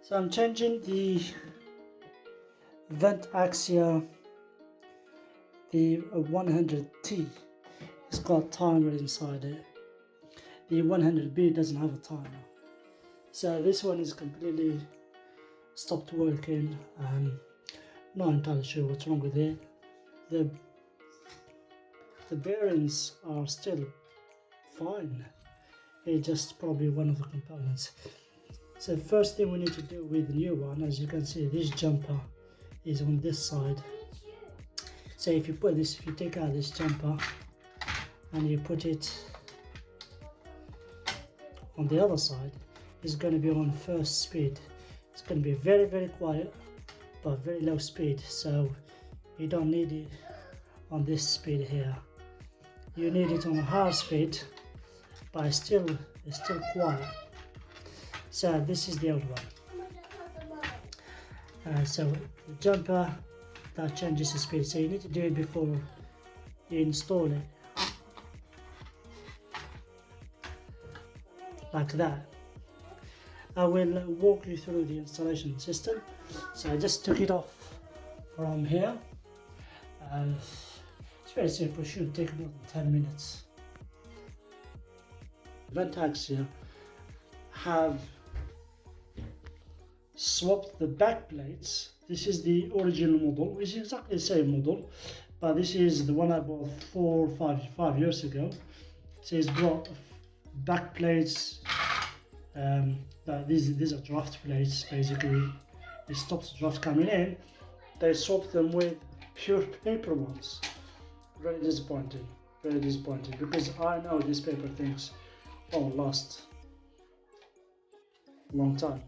So I'm changing the vent axia, the 100T. It's got a timer inside it. The 100B doesn't have a timer. So this one is completely stopped working. Not entirely sure what's wrong with it. The bearings are still fine. It's just probably one of the components. So first thing we need to do with the new one, as you can see, this jumper is on this side. So if you take out this jumper and you put it on the other side, it's going to be on first speed. It's going to be very, very quiet, but very low speed. So you don't need it on this speed here. You need it on a higher speed, but it's still quiet. So this is the old one. So the jumper, that changes the speed. So you need to do it before you install it, like that. I will walk you through the installation system. So I just took it off from here. It's very simple, it should take more than 10 minutes. Vent axia have swapped the back plates. This is the original model, which is exactly the same model, but this is the one I bought 5 years ago. So it's brought back plates. These are draft plates. Basically, it stops draft coming in. They swapped them with pure paper ones. Very disappointing. Very disappointing, because I know these paper things won't last a long time.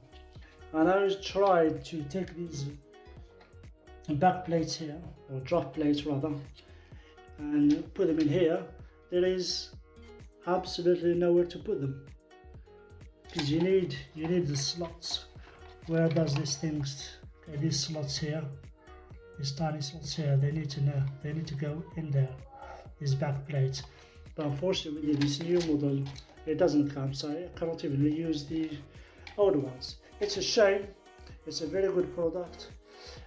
And I tried to take these back plates here, or draft plates rather, and put them in here. There is absolutely nowhere to put them, because you need the slots. Where does these things? Okay, these slots here, these tiny slots here, they need to go in there. These back plates, but unfortunately with this new model, it doesn't come, so I cannot even use the old ones. It's a shame. It's a very good product.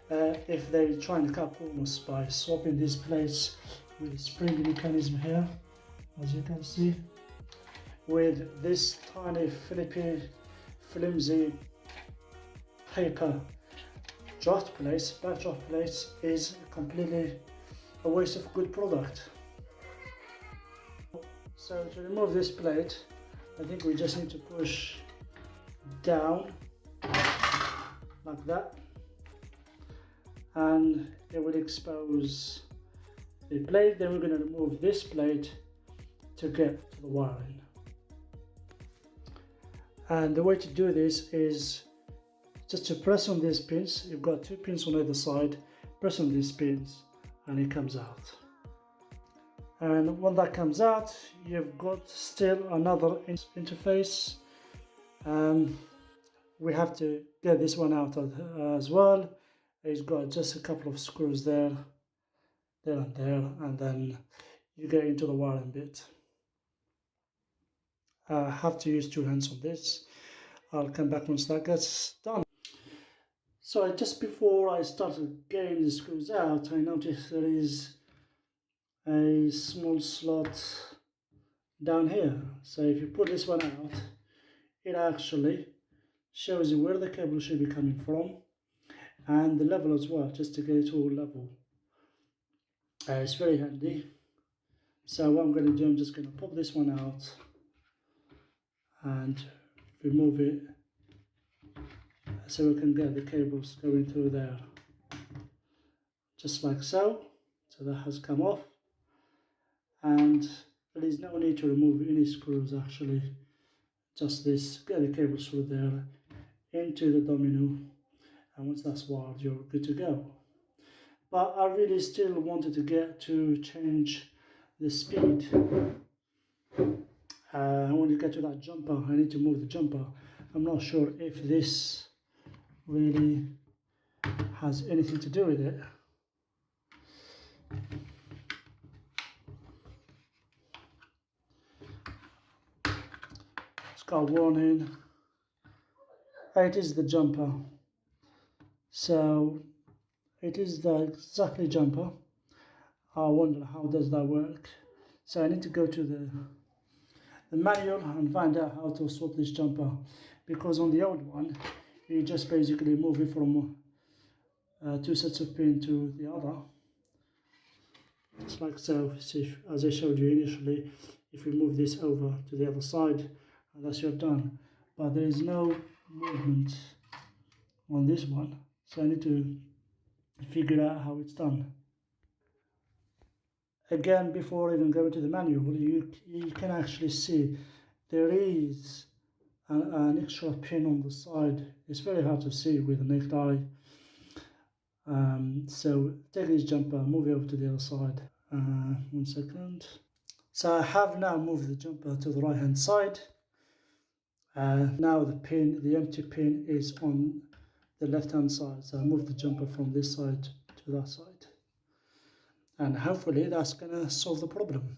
If they're trying to cut corners by swapping these plates with the spring mechanism here, as you can see, with this tiny flimsy paper draft plates, back draft plates, is completely a waste of good product. So to remove this plate, I think we just need to push down like that, and it will expose the plate. Then we're going to remove this plate to get to the wiring. And the way to do this is just to press on these pins. You've got 2 pins on either side. Press on these pins and it comes out. And when that comes out, you've got still another interface. We have to get this one out as well. It's got just a couple of screws there and there, and then you get into the wiring bit. I have to use 2 hands on this. I'll come back once that gets done. So just before I started getting the screws out, I noticed there is a small slot down here. So if you pull this one out, it actually shows you where the cable should be coming from, and the level as well, just to get it all level. It's very handy. So what I'm going to do, I'm just going to pop this one out and remove it, so we can get the cables going through there, just like so. So that has come off, and there is no need to remove any screws actually. Just this, get the cables through there into the domino, and once that's wired, you're good to go. But I really still wanted to get to change the speed. I want to get to that jumper. I need to move the jumper. I'm not sure if this really has anything to do with it. It's got a warning. it is the jumper. So it is the exactly jumper. I wonder how does that work. So I need to go to the manual and find out how to swap this jumper, because on the old one you just basically move it from two sets of pin to the other. It's like so. See, as I showed you initially, if we move this over to the other side, and that's you're done. But there is no movement on this one, so I need to figure out how it's done. Again, before even going to the manual, you can actually see there is an extra pin on the side. It's very hard to see with the naked eye. So take this jumper, move it over to the other side. 1 second. So I have now moved the jumper to the right hand side. Now the empty pin is on the left hand side. So I move the jumper from this side to that side. And hopefully that's gonna solve the problem.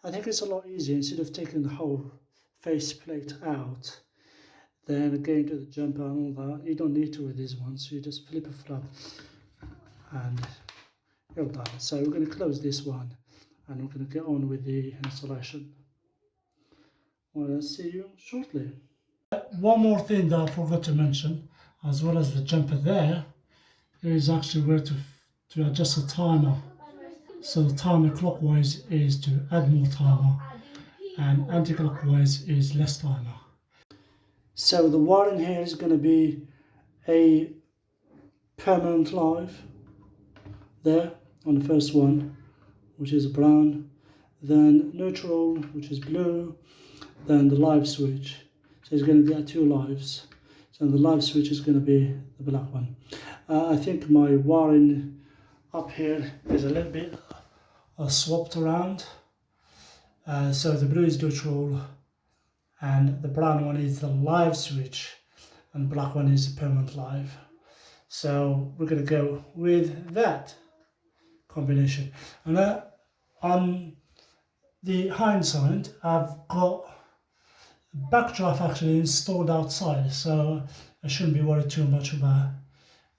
I think it's a lot easier, instead of taking the whole face plate out, then going to the jumper and all that. You don't need to with these ones, so you just flip it flat and you're done. So we're going to close this one and we're going to get on with the installation. Well, I'll see you shortly. One more thing that I forgot to mention, as well as the jumper there is actually where to adjust the timer. So the timer clockwise is to add more timer, and anti-clockwise is less timer. So the wiring here is going to be a permanent live there on the first one, which is brown, then neutral, which is blue, then the live switch. So it's going to get 2 lives. So the live switch is going to be the black one. I think my wiring up here is a little bit swapped around. So the blue is neutral, and the brown one is the live switch, and the black one is the permanent live. So we're going to go with that combination. And on the hindsight, I've got a backdraft actually installed outside, so I shouldn't be worried too much about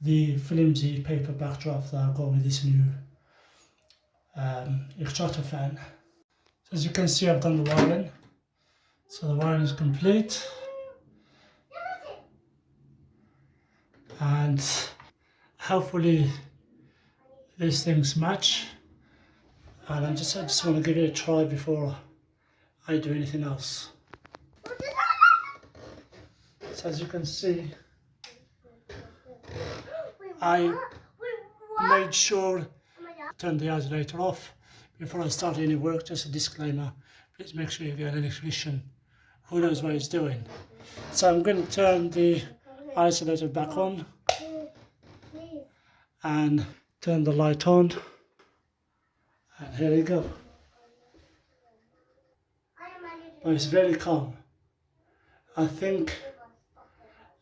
the flimsy paper backdraft that I've got with this new extractor fan. So as you can see, I've done the wiring. So the wiring is complete. And hopefully these things match. And I just want to give it a try before I do anything else. So as you can see, I made sure to turn the isolator off before I start any work. Just a disclaimer, please make sure you get an electrician who knows what he's doing. So I'm going to turn the isolator back on and turn the light on, and here we go. But it's very calm. I think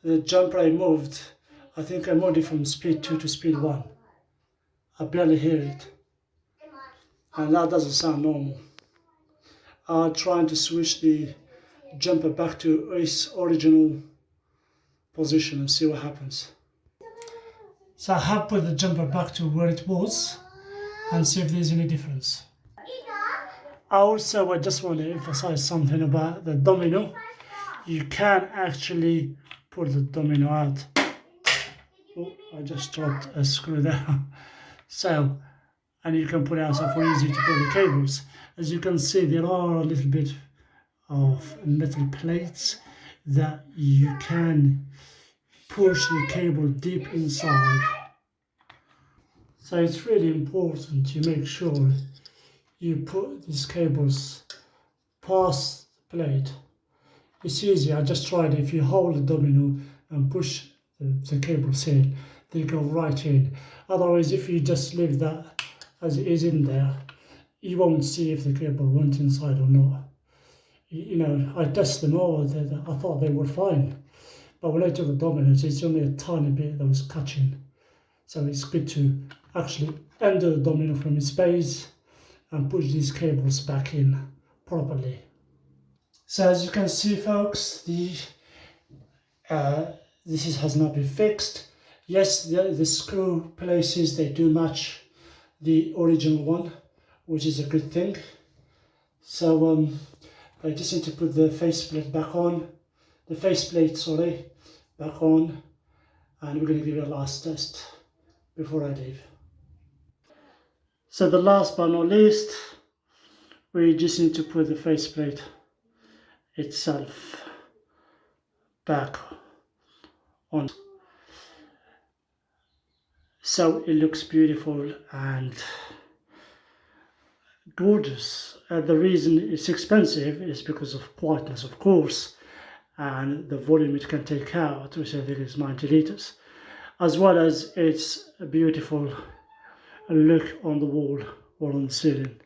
the jumper I moved it from speed 2 to speed 1. I barely hear it, and that doesn't sound normal. I'm trying to switch the jumper back to its original position and see what happens. So I have put the jumper back to where it was and see if there's any difference. I just want to emphasize something about the domino. You can actually pull the domino out. Oh, I just dropped a screw there. So, and you can pull it out, so for easy to pull the cables. As you can see, there are a little bit of metal plates that you can push the cable deep inside. So it's really important to make sure you put these cables past the plate. It's easy, I just tried it. If you hold the domino and push the cables in, they go right in. Otherwise, if you just leave that as it is in there, you won't see if the cable went inside or not. You know, I tested them all, I thought they were fine. But when I took the dominoes, it's only a tiny bit that was catching. So it's good to actually undo the domino from its base and push these cables back in properly. So as you can see, folks, the has not been fixed. Yes, the screw places, they do match the original one, which is a good thing. So I just need to put the faceplate back on, back on, and we're going to give it a last test before I leave. So the last but not least, we just need to put the faceplate itself back on. So it looks beautiful and gorgeous. The reason it's expensive is because of quietness, of course, and the volume it can take out, which I think is 90 liters, as well as its a beautiful look on the wall or on the ceiling.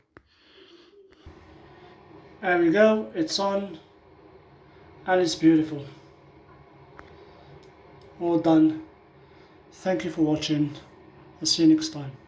There we go, it's on and it's beautiful. All done. Thank you for watching. I'll see you next time.